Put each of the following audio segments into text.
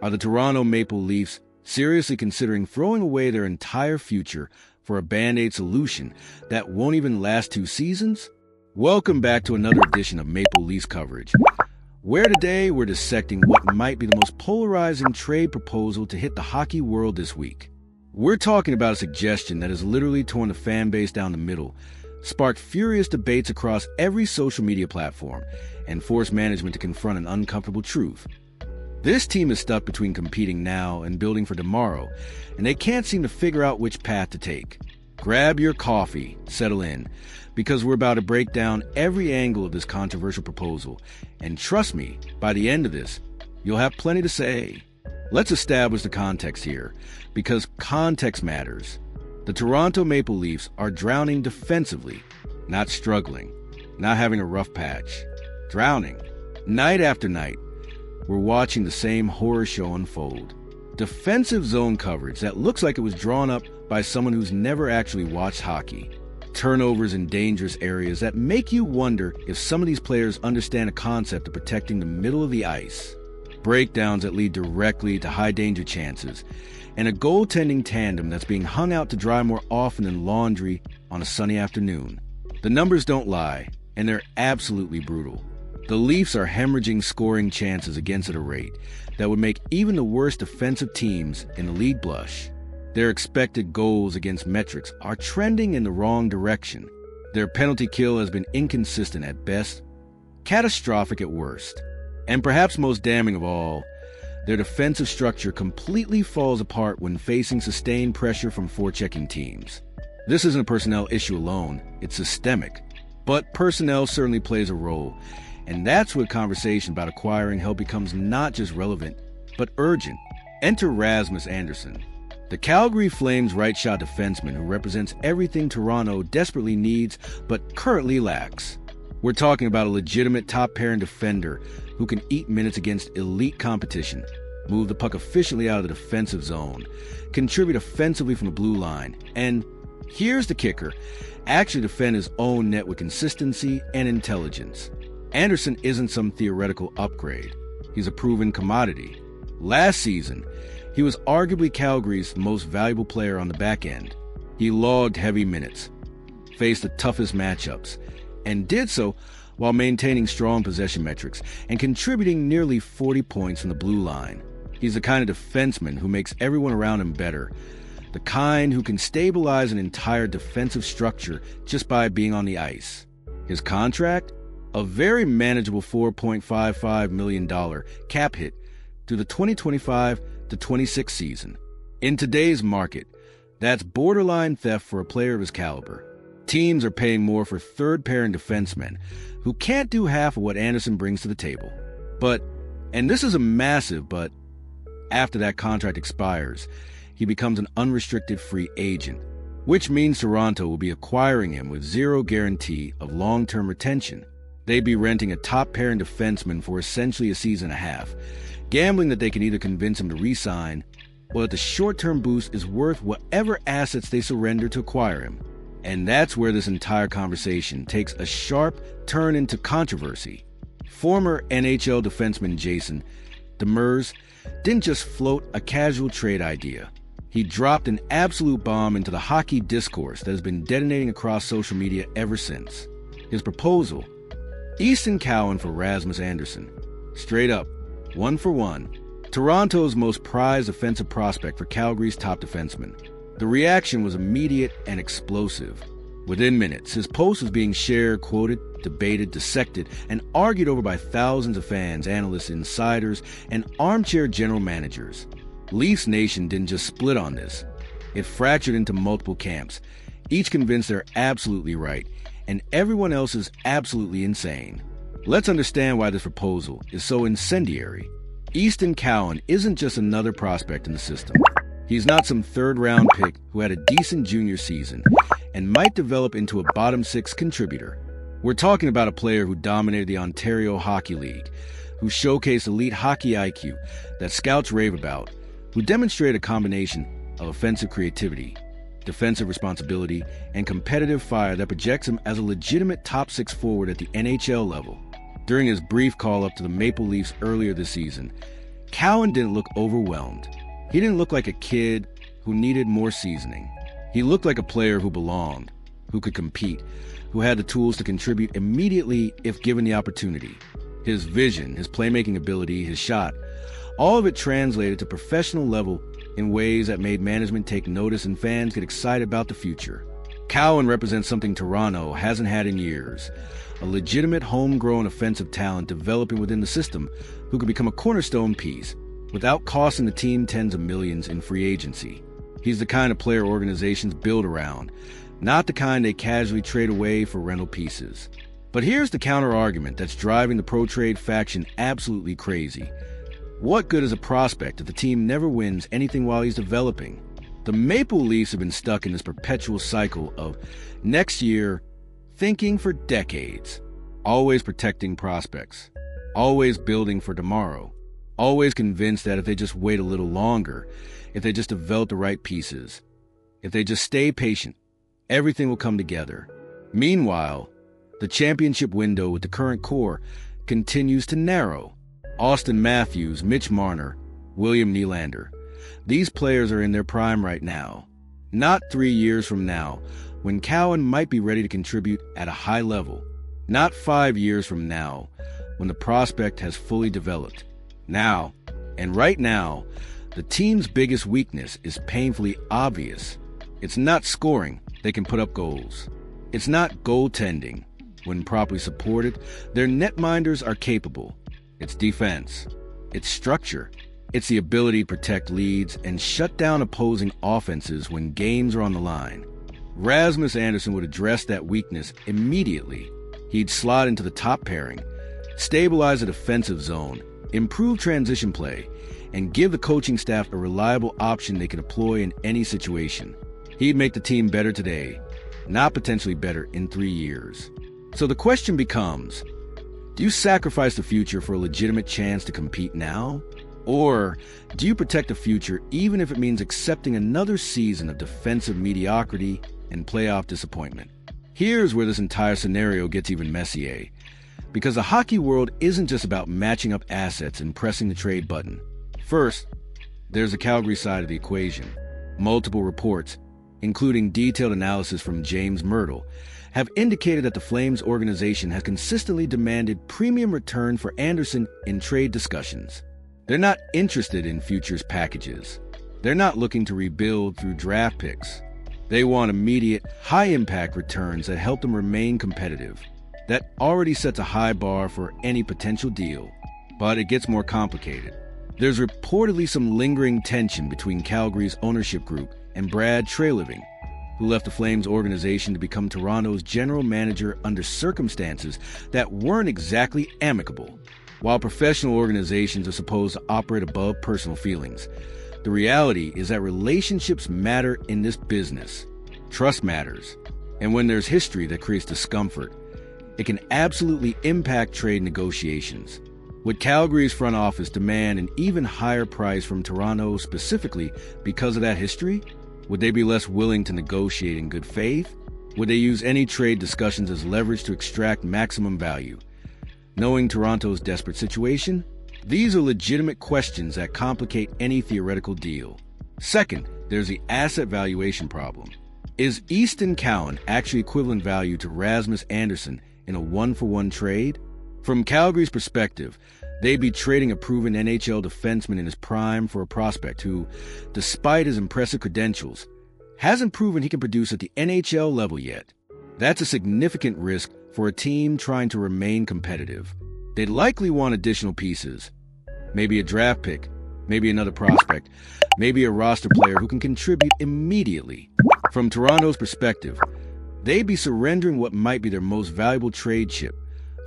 Are the Toronto Maple Leafs seriously considering throwing away their entire future for a Band-Aid solution that won't even last 2 seasons? Welcome back to another edition of Maple Leafs coverage, where today we're dissecting what might be the most polarizing trade proposal to hit the hockey world this week. We're talking about a suggestion that has literally torn the fan base down the middle, sparked furious debates across every social media platform, and forced management to confront an uncomfortable truth. This team is stuck between competing now and building for tomorrow, and they can't seem to figure out which path to take. Grab your coffee, settle in, because we're about to break down every angle of this controversial proposal. And trust me, by the end of this, you'll have plenty to say. Let's establish the context here, because context matters. The Toronto Maple Leafs are drowning defensively, not struggling, not having a rough patch. Drowning. Night after night, we're watching the same horror show unfold. Defensive zone coverage that looks like it was drawn up by someone who's never actually watched hockey. Turnovers in dangerous areas that make you wonder if some of these players understand the concept of protecting the middle of the ice. Breakdowns that lead directly to high danger chances. And a goaltending tandem that's being hung out to dry more often than laundry on a sunny afternoon. The numbers don't lie, and they're absolutely brutal. The Leafs are hemorrhaging scoring chances against at a rate that would make even the worst defensive teams in the league blush. Their expected goals against metrics are trending in the wrong direction. Their penalty kill has been inconsistent at best, catastrophic at worst. And perhaps most damning of all, their defensive structure completely falls apart when facing sustained pressure from forechecking teams. This isn't a personnel issue alone, it's systemic. But personnel certainly plays a role. And that's where conversation about acquiring help becomes not just relevant, but urgent. Enter Rasmus Andersson, the Calgary Flames right-shot defenseman who represents everything Toronto desperately needs but currently lacks. We're talking about a legitimate top-pairing defender who can eat minutes against elite competition, move the puck efficiently out of the defensive zone, contribute offensively from the blue line, and, here's the kicker, actually defend his own net with consistency and intelligence. Andersson isn't some theoretical upgrade. He's a proven commodity. Last season, he was arguably Calgary's most valuable player on the back end. He logged heavy minutes, faced the toughest matchups, and did so while maintaining strong possession metrics and contributing nearly 40 points from the blue line. He's the kind of defenseman who makes everyone around him better, the kind who can stabilize an entire defensive structure just by being on the ice. His contract? A very manageable $4.55 million cap hit through the 2025-26 season. In today's market, that's borderline theft for a player of his caliber. Teams are paying more for third-pairing defensemen who can't do half of what Andersson brings to the table. But, and this is a massive but, after that contract expires, he becomes an unrestricted free agent, which means Toronto will be acquiring him with zero guarantee of long-term retention. They'd be renting a top-pairing defenseman for essentially a season and a half, gambling that they can either convince him to re-sign or that the short-term boost is worth whatever assets they surrender to acquire him. And that's where this entire conversation takes a sharp turn into controversy. Former NHL defenseman Jason Demers didn't just float a casual trade idea. He dropped an absolute bomb into the hockey discourse that has been detonating across social media ever since. His proposal: Easton Cowan for Rasmus Andersson. Straight up, 1 for 1. Toronto's most prized offensive prospect for Calgary's top defenseman. The reaction was immediate and explosive. Within minutes, his post was being shared, quoted, debated, dissected, and argued over by thousands of fans, analysts, insiders, and armchair general managers. Leafs Nation didn't just split on this. It fractured into multiple camps, each convinced they're absolutely right, and everyone else is absolutely insane. Let's understand why this proposal is so incendiary. Easton Cowan isn't just another prospect in the system. He's not some third-round pick who had a decent junior season and might develop into a bottom-six contributor. We're talking about a player who dominated the Ontario Hockey League, who showcased elite hockey IQ that scouts rave about, who demonstrated a combination of offensive creativity, defensive responsibility, and competitive fire that projects him as a legitimate top-six forward at the NHL level. During his brief call-up to the Maple Leafs earlier this season, Cowan didn't look overwhelmed. He didn't look like a kid who needed more seasoning. He looked like a player who belonged, who could compete, who had the tools to contribute immediately if given the opportunity. His vision, his playmaking ability, his shot, all of it translated to professional level in ways that made management take notice and fans get excited about the future. Cowan represents something Toronto hasn't had in years, a legitimate homegrown offensive talent developing within the system who could become a cornerstone piece without costing the team tens of millions in free agency. He's the kind of player organizations build around, not the kind they casually trade away for rental pieces. But here's the counter-argument that's driving the pro-trade faction absolutely crazy. What good is a prospect if the team never wins anything while he's developing? The Maple Leafs have been stuck in this perpetual cycle of next year thinking for decades, always protecting prospects, always building for tomorrow, always convinced that if they just wait a little longer, if they just develop the right pieces, if they just stay patient, everything will come together. Meanwhile, the championship window with the current core continues to narrow. Austin Matthews, Mitch Marner, William Nylander. These players are in their prime right now. Not 3 years from now, when Cowan might be ready to contribute at a high level. Not 5 years from now, when the prospect has fully developed. Now, and right now, the team's biggest weakness is painfully obvious. It's not scoring. They can put up goals. It's not goaltending. When properly supported, their netminders are capable. It's defense. It's structure. It's the ability to protect leads and shut down opposing offenses when games are on the line. Rasmus Andersson would address that weakness immediately. He'd slot into the top pairing, stabilize the defensive zone, improve transition play, and give the coaching staff a reliable option they can deploy in any situation. He'd make the team better today, not potentially better in 3 years. So the question becomes, do you sacrifice the future for a legitimate chance to compete now? Or do you protect the future even if it means accepting another season of defensive mediocrity and playoff disappointment? Here's where this entire scenario gets even messier. Because the hockey world isn't just about matching up assets and pressing the trade button. First, there's the Calgary side of the equation. Multiple reports, including detailed analysis from James Myrtle, have indicated that the Flames organization has consistently demanded premium return for Andersson in trade discussions. They're not interested in futures packages. They're not looking to rebuild through draft picks. They want immediate, high-impact returns that help them remain competitive. That already sets a high bar for any potential deal. But it gets more complicated. There's reportedly some lingering tension between Calgary's ownership group and Brad Treliving, who left the Flames organization to become Toronto's general manager under circumstances that weren't exactly amicable. While professional organizations are supposed to operate above personal feelings, the reality is that relationships matter in this business. Trust matters. And when there's history that creates discomfort, it can absolutely impact trade negotiations. Would Calgary's front office demand an even higher price from Toronto specifically because of that history? Would they be less willing to negotiate in good faith? Would they use any trade discussions as leverage to extract maximum value? Knowing Toronto's desperate situation, these are legitimate questions that complicate any theoretical deal. Second, there's the asset valuation problem. Is Easton Cowan actually equivalent value to Rasmus Andersson in a one-for-one trade? From Calgary's perspective, they'd be trading a proven NHL defenseman in his prime for a prospect who, despite his impressive credentials, hasn't proven he can produce at the NHL level yet. That's a significant risk for a team trying to remain competitive. They'd likely want additional pieces. Maybe a draft pick, maybe another prospect, maybe a roster player who can contribute immediately. From Toronto's perspective, they'd be surrendering what might be their most valuable trade chip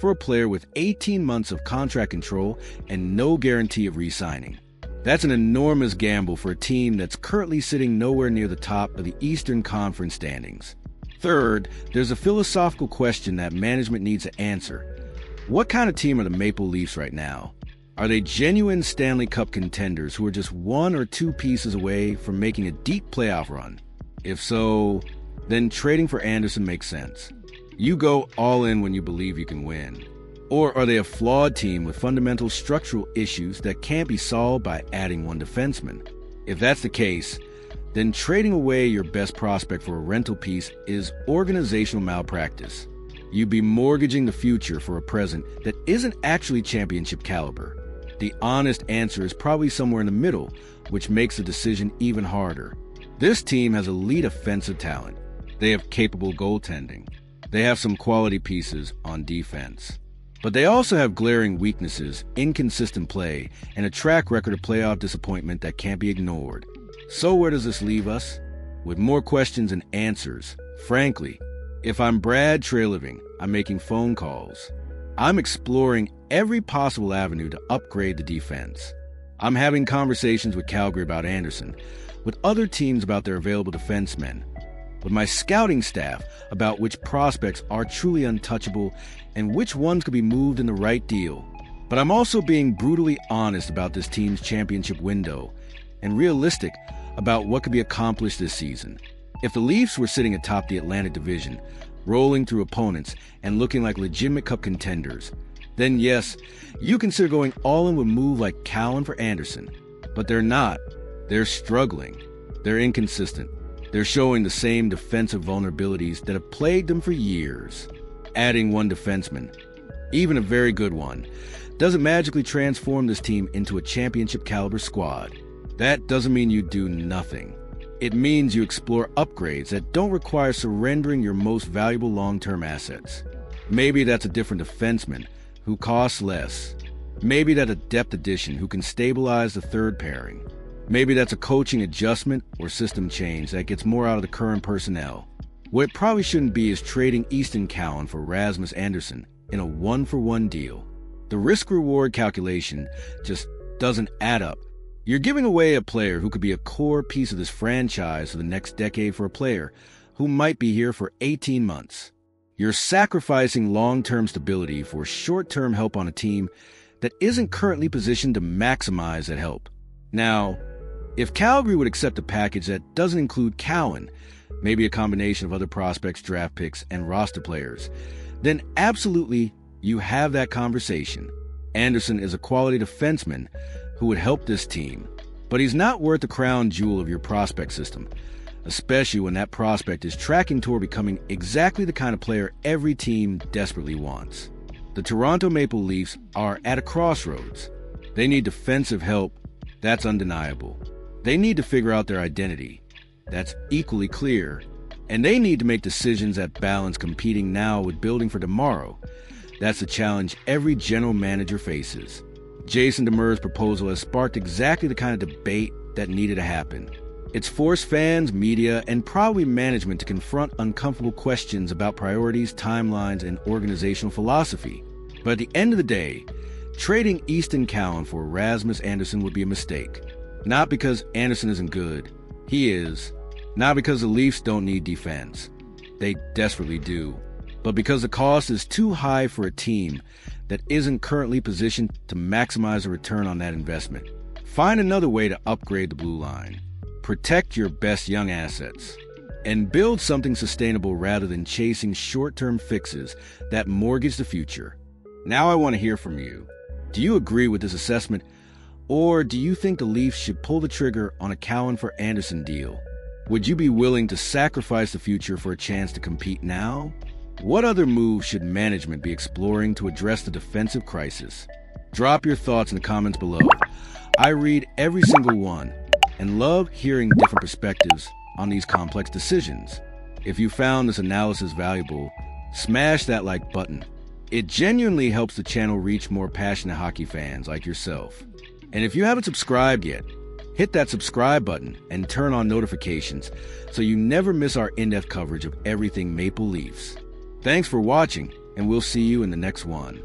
for a player with 18 months of contract control and no guarantee of re-signing. That's an enormous gamble for a team that's currently sitting nowhere near the top of the Eastern Conference standings. Third, there's a philosophical question that management needs to answer. What kind of team are the Maple Leafs right now? Are they genuine Stanley Cup contenders who are just 1 or 2 pieces away from making a deep playoff run? If so, then trading for Andersson makes sense. You go all in when you believe you can win. Or are they a flawed team with fundamental structural issues that can't be solved by adding one defenseman? If that's the case, then trading away your best prospect for a rental piece is organizational malpractice. You'd be mortgaging the future for a present that isn't actually championship caliber. The honest answer is probably somewhere in the middle, which makes the decision even harder. This team has elite offensive talent. They have capable goaltending. They have some quality pieces on defense. But they also have glaring weaknesses, inconsistent play, and a track record of playoff disappointment that can't be ignored. So where does this leave us? With more questions than answers. Frankly, if I'm Brad Treliving, I'm making phone calls. I'm exploring every possible avenue to upgrade the defense. I'm having conversations with Calgary about Andersson, with other teams about their available defensemen, with my scouting staff about which prospects are truly untouchable and which ones could be moved in the right deal. But I'm also being brutally honest about this team's championship window and realistic about what could be accomplished this season. If the Leafs were sitting atop the Atlantic Division, rolling through opponents and looking like legitimate cup contenders, then yes, you consider going all in with a move like Cowan for Andersson. But they're not. They're struggling. They're inconsistent. They're showing the same defensive vulnerabilities that have plagued them for years. Adding one defenseman, even a very good one, doesn't magically transform this team into a championship caliber squad. That doesn't mean you do nothing. It means you explore upgrades that don't require surrendering your most valuable long-term assets. Maybe that's a different defenseman who costs less. Maybe that's a depth addition who can stabilize the third pairing. Maybe that's a coaching adjustment or system change that gets more out of the current personnel. What it probably shouldn't be is trading Easton Cowan for Rasmus Andersson in a one-for-one deal. The risk-reward calculation just doesn't add up. You're giving away a player who could be a core piece of this franchise for the next decade for a player who might be here for 18 months. You're sacrificing long-term stability for short-term help on a team that isn't currently positioned to maximize that help. Now, if Calgary would accept a package that doesn't include Cowan, maybe a combination of other prospects, draft picks, and roster players, then absolutely you have that conversation. Andersson is a quality defenseman who would help this team, but he's not worth the crown jewel of your prospect system, especially when that prospect is tracking toward becoming exactly the kind of player every team desperately wants. The Toronto Maple Leafs are at a crossroads. They need defensive help. That's undeniable. They need to figure out their identity. That's equally clear. And they need to make decisions that balance competing now with building for tomorrow. That's the challenge every general manager faces. Jason Demers' proposal has sparked exactly the kind of debate that needed to happen. It's forced fans, media, and probably management to confront uncomfortable questions about priorities, timelines, and organizational philosophy. But at the end of the day, trading Easton Cowan for Rasmus Andersson would be a mistake. Not because Andersson isn't good. He is. Not because the Leafs don't need defense. They desperately do. But because the cost is too high for a team that isn't currently positioned to maximize the return on that investment. Find another way to upgrade the blue line. Protect your best young assets. And build something sustainable rather than chasing short-term fixes that mortgage the future. Now I want to hear from you. Do you agree with this assessment? Or do you think the Leafs should pull the trigger on a Cowan for Andersson deal? Would you be willing to sacrifice the future for a chance to compete now? What other moves should management be exploring to address the defensive crisis? Drop your thoughts in the comments below. I read every single one and love hearing different perspectives on these complex decisions. If you found this analysis valuable, smash that like button. It genuinely helps the channel reach more passionate hockey fans like yourself. And if you haven't subscribed yet, hit that subscribe button and turn on notifications so you never miss our in-depth coverage of everything Maple Leafs. Thanks for watching, and we'll see you in the next one.